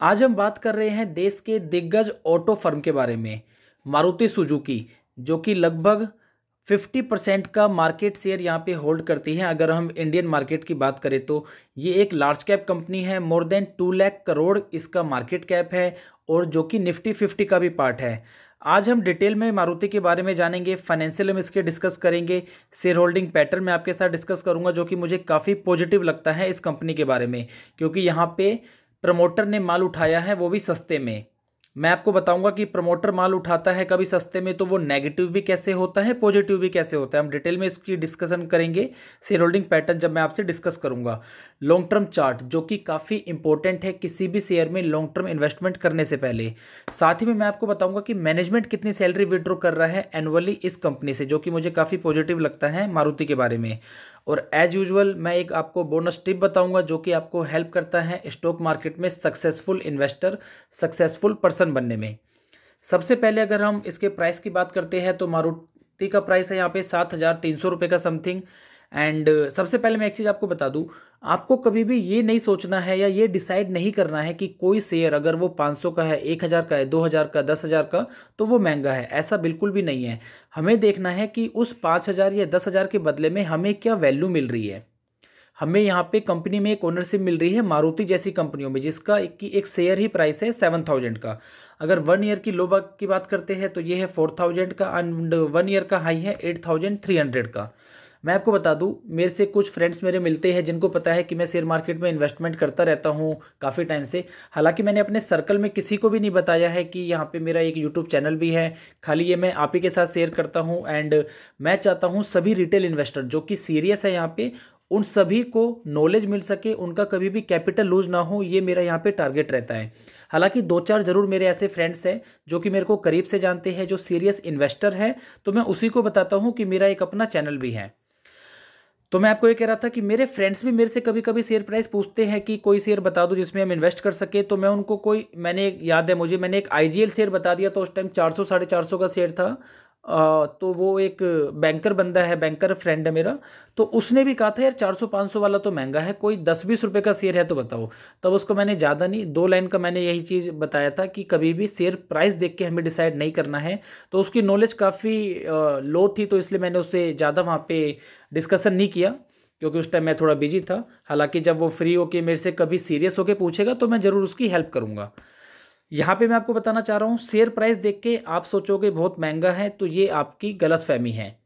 आज हम बात कर रहे हैं देश के दिग्गज ऑटो फर्म के बारे में, मारुति सुजुकी, जो कि लगभग 50% का मार्केट शेयर यहाँ पे होल्ड करती है। अगर हम इंडियन मार्केट की बात करें तो ये एक लार्ज कैप कंपनी है। मोर देन 2 लाख करोड़ इसका मार्केट कैप है और जो कि निफ्टी 50 का भी पार्ट है। आज हम डिटेल में मारुति के बारे में जानेंगे, फाइनेंशियल हम इसके डिस्कस करेंगे, शेयर होल्डिंग पैटर्न मैं आपके साथ डिस्कस करूंगा जो कि मुझे काफ़ी पॉजिटिव लगता है इस कंपनी के बारे में, क्योंकि यहाँ पे प्रमोटर ने माल उठाया है, वो भी सस्ते में। मैं आपको बताऊंगा कि प्रमोटर माल उठाता है कभी सस्ते में तो वो नेगेटिव भी कैसे होता है, पॉजिटिव भी कैसे होता है। हम डिटेल में इसकी डिस्कशन करेंगे। शेयर होल्डिंग पैटर्न जब मैं आपसे डिस्कस करूंगा, लॉन्ग टर्म चार्ट जो कि काफ़ी इंपॉर्टेंट है किसी भी शेयर में लॉन्ग टर्म इन्वेस्टमेंट करने से पहले। साथ ही में मैं आपको बताऊंगा कि मैनेजमेंट कितनी सैलरी विड्रॉ कर रहा है एनुअली इस कंपनी से, जो कि मुझे काफ़ी पॉजिटिव लगता है मारुति के बारे में। और एज यूजुअल मैं एक आपको बोनस टिप बताऊंगा जो कि आपको हेल्प करता है स्टॉक मार्केट में सक्सेसफुल इन्वेस्टर, सक्सेसफुल पर्सन बनने में। सबसे पहले अगर हम इसके प्राइस की बात करते हैं तो मारुति का प्राइस है यहाँ पे 7,300 रुपये का समथिंग। एंड सबसे पहले मैं एक चीज़ आपको बता दूं, आपको कभी भी ये नहीं सोचना है या ये डिसाइड नहीं करना है कि कोई शेयर अगर वो 500 का है, 1,000 का है, 2,000 का, 10,000 का तो वो महंगा है। ऐसा बिल्कुल भी नहीं है। हमें देखना है कि उस 5,000 या 10,000 के बदले में हमें क्या वैल्यू मिल रही है। हमें यहाँ पे कंपनी में एक ओनरशिप मिल रही है मारुति जैसी कंपनियों में, जिसका एक शेयर ही प्राइस है 7,000 का। अगर 1 ईयर की लो की बात करते हैं तो ये है 4,000 का एंड 1 ईयर का हाई है 8,300 का। मैं आपको बता दूं, मेरे से कुछ फ्रेंड्स मेरे मिलते हैं जिनको पता है कि मैं शेयर मार्केट में इन्वेस्टमेंट करता रहता हूं काफ़ी टाइम से। हालांकि मैंने अपने सर्कल में किसी को भी नहीं बताया है कि यहाँ पे मेरा एक यूट्यूब चैनल भी है। खाली ये मैं आप ही के साथ शेयर करता हूँ। एंड मैं चाहता हूँ सभी रिटेल इन्वेस्टर जो कि सीरियस है यहाँ पे, उन सभी को नॉलेज मिल सके, उनका कभी भी कैपिटल लूज ना हो, ये मेरा यहाँ पे टारगेट रहता है। हालांकि 2-4 जरूर मेरे ऐसे फ्रेंड्स हैं जो कि मेरे को करीब से जानते हैं, जो सीरियस इन्वेस्टर है, तो मैं उसी को बताता हूँ कि मेरा एक अपना चैनल भी है। तो मैं आपको ये कह रहा था कि मेरे फ्रेंड्स भी मेरे से कभी कभी शेयर प्राइस पूछते हैं कि कोई शेयर बता दो जिसमें हम इन्वेस्ट कर सके। तो मैं उनको याद है मुझे, मैंने एक आईजीएल शेयर बता दिया। तो उस टाइम 400 450 का शेयर था। तो वो एक बैंकर बंदा है, बैंकर फ्रेंड है मेरा, तो उसने भी कहा था यार 400-500 वाला तो महंगा है, कोई 10-20 रुपए का शेयर है तो बताओ। तब उसको मैंने ज़्यादा नहीं, 2 लाइन का मैंने यही चीज़ बताया था कि कभी भी शेयर प्राइस देख के हमें डिसाइड नहीं करना है। तो उसकी नॉलेज काफ़ी लो थी, तो इसलिए मैंने उससे ज़्यादा वहाँ पे डिस्कशन नहीं किया, क्योंकि उस टाइम मैं थोड़ा बिजी था। हालांकि जब वो फ्री होके मेरे से कभी सीरियस होके पूछेगा तो मैं ज़रूर उसकी हेल्प करूँगा। यहाँ पे मैं आपको बताना चाह रहा हूँ, शेयर प्राइस देख के आप सोचोगे बहुत महंगा है, तो ये आपकी गलतफहमी है।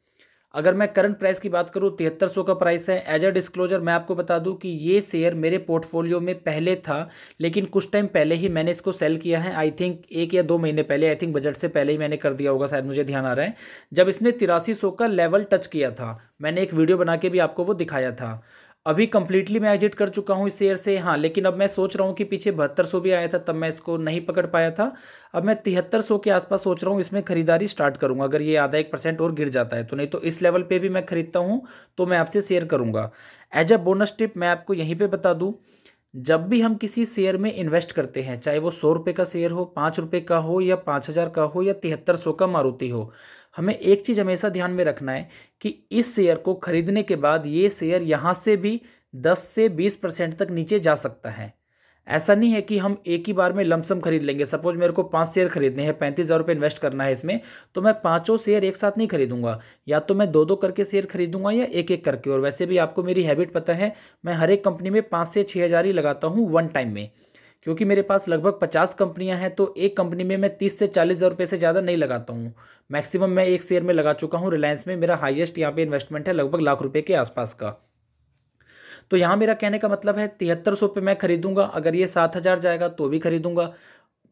अगर मैं करंट प्राइस की बात करूँ 7,300 का प्राइस है। एज अ डिस्क्लोजर मैं आपको बता दूं कि ये शेयर मेरे पोर्टफोलियो में पहले था, लेकिन कुछ टाइम पहले ही मैंने इसको सेल किया है। आई थिंक 1 या 2 महीने पहले, आई थिंक बजट से पहले ही मैंने कर दिया होगा, शायद मुझे ध्यान आ रहा है। जब इसने 8300 का लेवल टच किया था, मैंने एक वीडियो बना के भी आपको वो दिखाया था। अभी कंप्लीटली मैं एग्जिट कर चुका हूँ इस शेयर से। हाँ, लेकिन अब मैं सोच रहा हूँ कि पीछे 7200 भी आया था, तब मैं इसको नहीं पकड़ पाया था। अब मैं 7300 के आसपास सोच रहा हूँ इसमें खरीदारी स्टार्ट करूँगा, अगर ये आधा 1% और गिर जाता है तो। नहीं तो इस लेवल पे भी मैं खरीदता हूँ तो मैं आपसे शेयर करूँगा। एज अ बोनस टिप मैं आपको यहीं पर बता दूँ, जब भी हम किसी शेयर में इन्वेस्ट करते हैं, चाहे वो 100 रुपये का शेयर हो, 5 रुपये का हो, या 5,000 का हो, या 7300 का मारुति हो, हमें एक चीज़ हमेशा ध्यान में रखना है कि इस शेयर को खरीदने के बाद ये शेयर यहाँ से भी 10 से 20% तक नीचे जा सकता है। ऐसा नहीं है कि हम एक ही बार में लमसम खरीद लेंगे। सपोज मेरे को 5 शेयर खरीदने हैं, 35,000 रुपये इन्वेस्ट करना है इसमें, तो मैं पाँचों शेयर एक साथ नहीं खरीदूंगा। या तो मैं 2-2 करके शेयर खरीदूंगा या एक-एक करके। और वैसे भी आपको मेरी हैबिट पता है, मैं हर एक कंपनी में 5 से 6,000 ही लगाता हूँ वन टाइम में, क्योंकि मेरे पास लगभग 50 कंपनियां हैं। तो एक कंपनी में मैं 30 से 40,000 रुपये से ज़्यादा नहीं लगाता हूँ। मैक्सिमम मैं एक शेयर में लगा चुका हूँ। रिलायंस में मेरा हाईएस्ट यहाँ पे इन्वेस्टमेंट है लगभग लाख रुपये के आसपास का। तो यहाँ मेरा कहने का मतलब है 7300 पे मैं खरीदूंगा। अगर ये 7,000 जाएगा तो भी खरीदूंगा,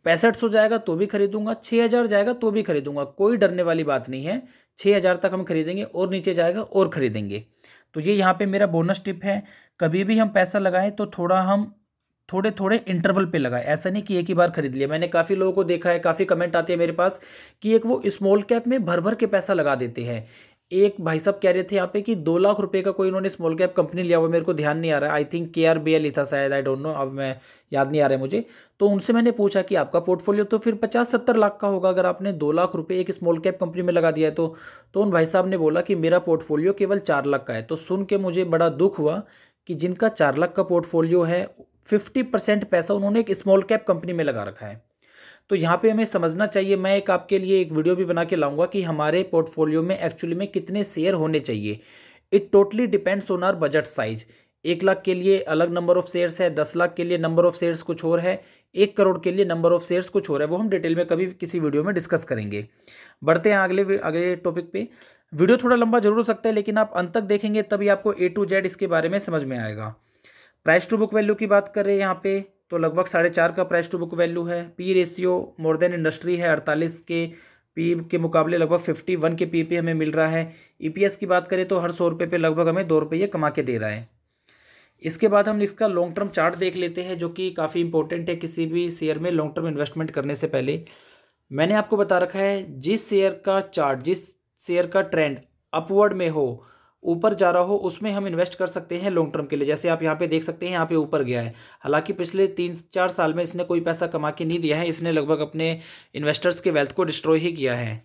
6500 जाएगा तो भी खरीदूंगा, 6,000 जाएगा तो भी खरीदूंगा। कोई डरने वाली बात नहीं है। 6,000 तक हम खरीदेंगे, और नीचे जाएगा और खरीदेंगे। तो ये यहाँ पे मेरा बोनस टिप है। कभी भी हम पैसा लगाएं तो थोड़ा हम थोड़े थोड़े इंटरवल पे लगाए। ऐसा नहीं कि एक ही बार खरीद लिया। मैंने काफ़ी लोगों को देखा है, काफ़ी कमेंट आते हैं मेरे पास कि एक वो स्मॉल कैप में भर भर के पैसा लगा देते हैं। एक भाई साहब कह रहे थे यहाँ पे कि 2 लाख रुपए का कोई उन्होंने स्मॉल कैप कंपनी लिया हुआ, मेरे को ध्यान नहीं आ रहा है, आई थिंक KRBL ही था शायद, आई डोंट नो, अब मैं याद नहीं आ रहा है मुझे। तो उनसे मैंने पूछा कि आपका पोर्टफोलियो तो फिर 50-70 लाख का होगा अगर आपने 2 लाख रुपए एक स्मॉल कैप कंपनी में लगा दिया है तो उन भाई साहब ने बोला कि मेरा पोर्टफोलियो केवल 4 लाख का है। तो सुन के मुझे बड़ा दुख हुआ कि जिनका 4 लाख का पोर्टफोलियो है 50% पैसा उन्होंने एक स्मॉल कैप कंपनी में लगा रखा है। तो यहाँ पे हमें समझना चाहिए, मैं एक आपके लिए एक वीडियो भी बना के लाऊंगा कि हमारे पोर्टफोलियो में एक्चुअली में कितने शेयर होने चाहिए। It totally depends on our budget size. 1 lakh के लिए अलग नंबर ऑफ शेयर्स है, 10 लाख के लिए नंबर ऑफ शेयर्स कुछ और है, 1 करोड़ के लिए नंबर ऑफ शेयर्स कुछ और है। वो हम डिटेल में कभी किसी वीडियो में डिस्कस करेंगे। बढ़ते हैं अगले टॉपिक पे। वीडियो थोड़ा लंबा जरूर हो सकता है, लेकिन आप अंत तक देखेंगे तभी आपको A to Z इसके बारे में समझ में आएगा। प्राइस टू बुक वैल्यू की बात करें यहाँ पे तो लगभग 4.5 का प्राइस टू बुक वैल्यू है। P ratio more than industry है, 48 के पी के मुकाबले लगभग 51 के पी पे हमें मिल रहा है। EPS की बात करें तो हर 100 रुपये पे लगभग हमें 2 रुपये कमा के दे रहा है। इसके बाद हम इसका लॉन्ग टर्म चार्ट देख लेते हैं, जो कि काफ़ी इंपॉर्टेंट है किसी भी शेयर में लॉन्ग टर्म इन्वेस्टमेंट करने से पहले। मैंने आपको बता रखा है जिस शेयर का चार्ट, जिस शेयर का ट्रेंड अपवर्ड में हो, ऊपर जा रहा हो, उसमें हम इन्वेस्ट कर सकते हैं लॉन्ग टर्म के लिए। जैसे आप यहाँ पे देख सकते हैं, यहाँ पे ऊपर गया है। हालांकि पिछले 3-4 साल में इसने कोई पैसा कमा के नहीं दिया है, इसने लगभग अपने इन्वेस्टर्स के वेल्थ को डिस्ट्रॉय ही किया है।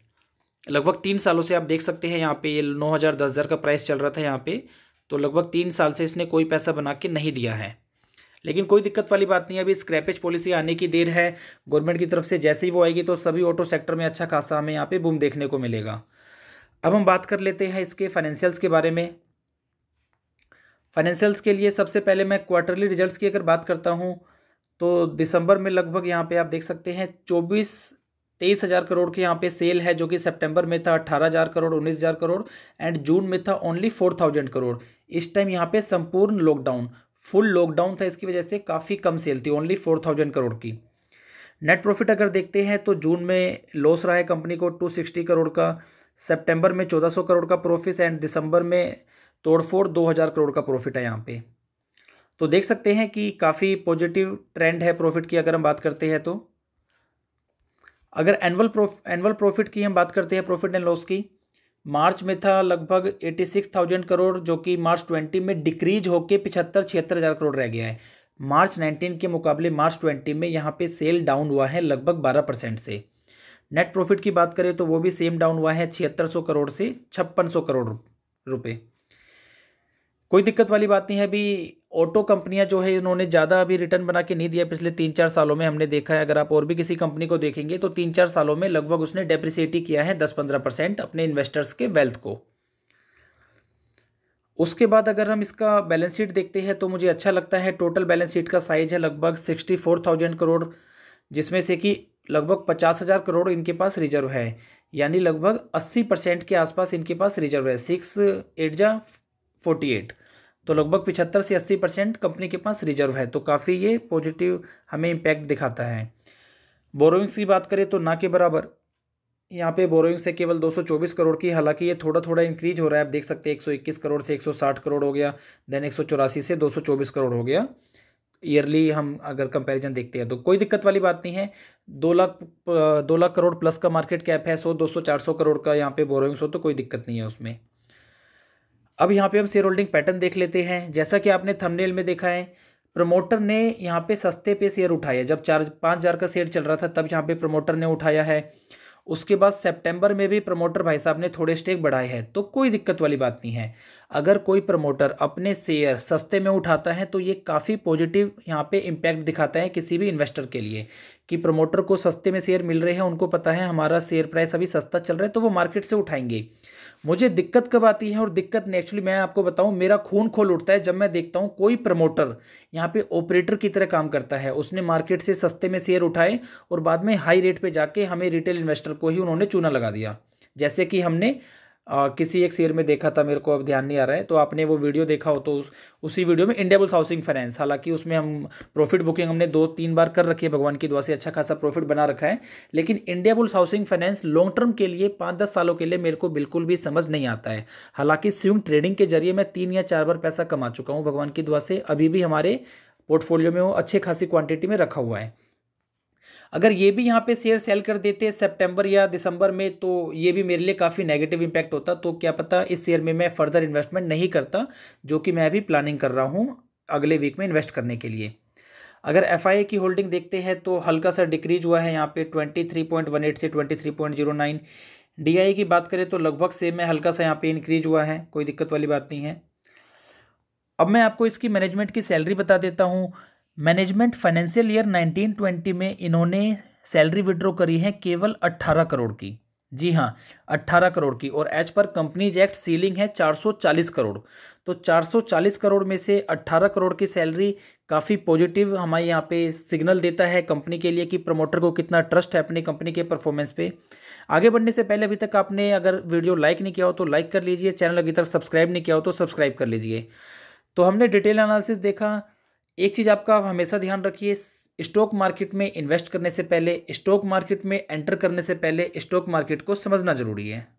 लगभग 3 सालों से आप देख सकते हैं, यहाँ पे ये 9,000 10,000 का प्राइस चल रहा था यहाँ पे, तो लगभग 3 साल से इसने कोई पैसा बना के नहीं दिया है। लेकिन कोई दिक्कत वाली बात नहीं है, अभी स्क्रैपेज पॉलिसी आने की देर है गवर्नमेंट की तरफ से। जैसे ही वो आएगी तो सभी ऑटो सेक्टर में अच्छा खासा हमें यहाँ पे बूम देखने को मिलेगा। अब हम बात कर लेते हैं इसके फाइनेंशियल्स के बारे में। फाइनेंशियल्स के लिए सबसे पहले मैं क्वार्टरली रिजल्ट्स की अगर बात करता हूँ तो दिसंबर में लगभग यहाँ पे आप देख सकते हैं 23 हज़ार करोड़ के यहाँ पे सेल है, जो कि सितंबर में था 18,000 करोड़, 19,000 करोड़ एंड जून में था ओनली 4,000 करोड़। इस टाइम यहाँ पे संपूर्ण लॉकडाउन, फुल लॉकडाउन था, इसकी वजह से काफ़ी कम सेल थी, ओनली 4,000 करोड़ की। नेट प्रॉफिट अगर देखते हैं तो जून में लॉस रहा है कंपनी को 260 करोड़ का, सितंबर में 1400 करोड़ का प्रॉफिट एंड दिसंबर में तोड़फोड़ 2,000 करोड़ का प्रॉफिट है यहाँ पे। तो देख सकते हैं कि काफ़ी पॉजिटिव ट्रेंड है प्रॉफिट की अगर हम बात करते हैं तो। अगर एनुअल प्रॉफिट की हम बात करते हैं, प्रॉफिट एंड लॉस की, मार्च में था लगभग 86,000 करोड़, जो कि मार्च 20 में डिक्रीज होकर 75-76 हज़ार करोड़ रह गया है। मार्च 19 के मुकाबले मार्च 20 में यहाँ पे सेल डाउन हुआ है लगभग 12% से। नेट प्रॉफिट की बात करें तो वो भी सेम डाउन हुआ है 7600 करोड़ से 5600 करोड़ रुपए। कोई दिक्कत वाली बात नहीं है। अभी ऑटो कंपनियां जो है इन्होंने ज़्यादा अभी रिटर्न बना के नहीं दिया पिछले 3-4 सालों में, हमने देखा है। अगर आप और भी किसी कंपनी को देखेंगे तो 3-4 सालों में लगभग उसने डेप्रिसिएट ही किया है 10-15% अपने इन्वेस्टर्स के वेल्थ को। उसके बाद अगर हम इसका बैलेंस शीट देखते हैं तो मुझे अच्छा लगता है। टोटल बैलेंस शीट का साइज है लगभग 64,000 करोड़, जिसमें से कि लगभग 50,000 करोड़ इनके पास रिजर्व है, यानी लगभग 80% के आसपास इनके पास रिजर्व है। 6/8 तो लगभग 75 से 80% कंपनी के पास रिजर्व है। तो काफ़ी ये पॉजिटिव हमें इम्पैक्ट दिखाता है। बोरोइंग्स की बात करें तो ना के बराबर यहाँ पे बोरोइंग्स है केवल 224 करोड़ की। हालांकि ये थोड़ा थोड़ा इंक्रीज हो रहा है, आप देख सकते हैं 121 करोड़ से 160 करोड़ हो गया, देन 184 से 224 करोड़ हो गया। ईयरली हम अगर कंपैरिजन देखते हैं तो कोई दिक्कत वाली बात नहीं है। 2 लाख करोड़ प्लस का मार्केट कैप है, 100-200-400 करोड़ का यहाँ पे बोरोइंग्स हो तो कोई दिक्कत नहीं है उसमें। अब यहाँ पे हम शेयर होल्डिंग पैटर्न देख लेते हैं। जैसा कि आपने थंबनेल में देखा है, प्रमोटर ने यहाँ पे सस्ते पे शेयर उठाया। जब 4-5 हज़ार का शेयर चल रहा था तब यहाँ पे प्रमोटर ने उठाया है। उसके बाद सितंबर में भी प्रमोटर भाई साहब ने थोड़े स्टेक बढ़ाए हैं, तो कोई दिक्कत वाली बात नहीं है। अगर कोई प्रमोटर अपने शेयर सस्ते में उठाता है तो ये काफ़ी पॉजिटिव यहाँ पे इम्पैक्ट दिखाता है किसी भी इन्वेस्टर के लिए, कि प्रमोटर को सस्ते में शेयर मिल रहे हैं, उनको पता है हमारा शेयर प्राइस अभी सस्ता चल रहा है तो वो मार्केट से उठाएंगे। मुझे दिक्कत कब आती है, और दिक्कत नेचुरली मैं आपको बताऊं, मेरा खून खोल उठता है जब मैं देखता हूं कोई प्रमोटर यहाँ पे ऑपरेटर की तरह काम करता है। उसने मार्केट से सस्ते में शेयर उठाए और बाद में हाई रेट पे जाके हमें रिटेल इन्वेस्टर को ही उन्होंने चूना लगा दिया। जैसे कि हमने किसी एक शेयर में देखा था, मेरे को अब ध्यान नहीं आ रहा है, तो आपने वो वीडियो देखा हो तो उसी वीडियो में इंडियाबुल्स हाउसिंग फाइनेंस, हालांकि उसमें हम प्रॉफिट बुकिंग हमने 2-3 बार कर रखी है, भगवान की दुआ से अच्छा खासा प्रॉफिट बना रखा है। लेकिन Indiabulls housing finance long term के लिए 5-10 सालों के लिए मेरे को बिल्कुल भी समझ नहीं आता है। हालांकि स्विंग ट्रेडिंग के जरिए मैं 3 या 4 बार पैसा कमा चुका हूँ भगवान की दुआ से, अभी भी हमारे पोर्टफोलियो में वो अच्छे खासी क्वांटिटी में रखा हुआ है। अगर ये भी यहाँ पे शेयर सेल कर देते सितंबर या दिसंबर में तो ये भी मेरे लिए काफ़ी नेगेटिव इम्पैक्ट होता। तो क्या पता इस शेयर में मैं फर्दर इन्वेस्टमेंट नहीं करता, जो कि मैं अभी प्लानिंग कर रहा हूँ अगले वीक में इन्वेस्ट करने के लिए। अगर FII की होल्डिंग देखते हैं तो हल्का सा डिक्रीज हुआ है यहाँ पे 23.18 से 23.09। DI की बात करें तो लगभग सेम है, हल्का सा यहाँ पे इंक्रीज हुआ है, कोई दिक्कत वाली बात नहीं है। अब मैं आपको इसकी मैनेजमेंट की सैलरी बता देता हूँ। मैनेजमेंट फाइनेंशियल ईयर 1920 में इन्होंने सैलरी विड्रॉ करी है केवल 18 करोड़ की। जी हाँ, 18 करोड़ की। और as per companies act ceiling है 440 करोड़। तो 440 करोड़ में से 18 करोड़ की सैलरी काफ़ी पॉजिटिव हमारे यहाँ पे सिग्नल देता है कंपनी के लिए कि प्रमोटर को कितना ट्रस्ट है अपनी कंपनी के परफॉर्मेंस पे। आगे बढ़ने से पहले अभी तक आपने अगर वीडियो लाइक नहीं किया हो तो लाइक कर लीजिए, चैनल अभी तक सब्सक्राइब नहीं किया हो तो सब्सक्राइब कर लीजिए। तो हमने डिटेल एनालिसिस देखा। एक चीज़ आपका हमेशा ध्यान रखिए, स्टॉक मार्केट में इन्वेस्ट करने से पहले, स्टॉक मार्केट में एंटर करने से पहले स्टॉक मार्केट को समझना जरूरी है।